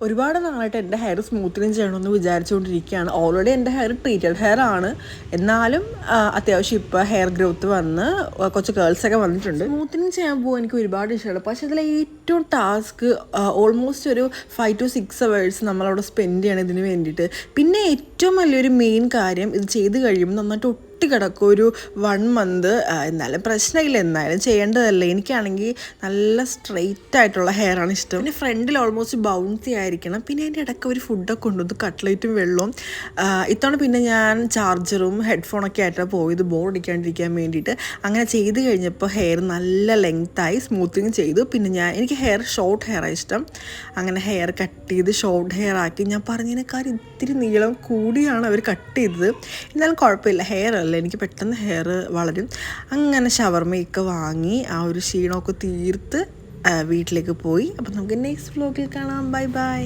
ഒരുപാട് നാളായിട്ട് എൻ്റെ ഹെയർ സ്മൂത്തനിങ് ചെയ്യണമെന്ന് വിചാരിച്ചുകൊണ്ടിരിക്കുകയാണ്. ഓൾറെഡി എൻ്റെ ഹെയർ ട്രീറ്റഡ് ഹെയർ ആണ്. എന്നാലും അത്യാവശ്യം ഇപ്പോൾ ഹെയർ ഗ്രോത്ത് വന്ന് കുറച്ച് കേൾസൊക്കെ വന്നിട്ടുണ്ട്. സ്മൂത്തനിങ് ചെയ്യാൻ പോകുമ്പോൾ എനിക്ക് ഒരുപാട് ഇഷ്ടമാണ്. പക്ഷേ അതിൽ ഏറ്റവും ടാസ്ക് ഓൾമോസ്റ്റ് ഒരു 5 to 6 hours നമ്മളവിടെ സ്പെൻഡ് ചെയ്യണം ഇതിന് വേണ്ടിയിട്ട്. പിന്നെ ഏറ്റവും വലിയൊരു മെയിൻ കാര്യം, ഇത് ചെയ്ത് കഴിയുമ്പോൾ നന്നായിട്ട് കിടക്കും ഒരു 1 month. എന്നാലും പ്രശ്നമില്ല, എന്നാലും ചെയ്യേണ്ടതല്ലേ. എനിക്കാണെങ്കിൽ നല്ല സ്ട്രെയിറ്റ് ആയിട്ടുള്ള ഹെയർ ആണ് ഇഷ്ടം. പിന്നെ ഫ്രണ്ടിൽ ഓൾമോസ്റ്റ് ബൗൺസി ആയിരിക്കണം. പിന്നെ അതിൻ്റെ ഇടയ്ക്ക് ഒരു ഫുഡൊക്കെ കൊണ്ടുവന്നു, കട്ട്ലേറ്റും വെള്ളവും. ഇത്തവണ പിന്നെ ഞാൻ ചാർജറും ഹെഡ്ഫോണൊക്കെ ആയിട്ടാണ് പോയത്, ബോറടിക്കാണ്ടിരിക്കാൻ വേണ്ടിയിട്ട്. അങ്ങനെ ചെയ്ത് കഴിഞ്ഞപ്പോൾ ഹെയർ നല്ല ലെങ്ത്തായി, സ്മൂത്തിങ് ചെയ്തു. പിന്നെ എനിക്ക് ഷോർട്ട് ഹെയറാണ് ഇഷ്ടം. അങ്ങനെ ഹെയർ കട്ട് ചെയ്ത് ഷോർട്ട് ഹെയർ ആക്കി. ഞാൻ പറഞ്ഞതിനേക്കാൾ ഇത്തിരി നീളം കൂടിയാണ് അവർ കട്ട് ചെയ്തത്. എന്നാലും കുഴപ്പമില്ല, ഹെയർ അല്ല, എനിക്ക് പെട്ടെന്ന് ഹെയർ വളരും. അങ്ങനെ ഷവർമയൊക്കെ വാങ്ങി ആ ഒരു ക്ഷീണമൊക്കെ തീർത്ത് വീട്ടിലേക്ക് പോയി. അപ്പം നമുക്ക് നെക്സ്റ്റ് വ്ലോഗിൽ കാണാം. Bye bye.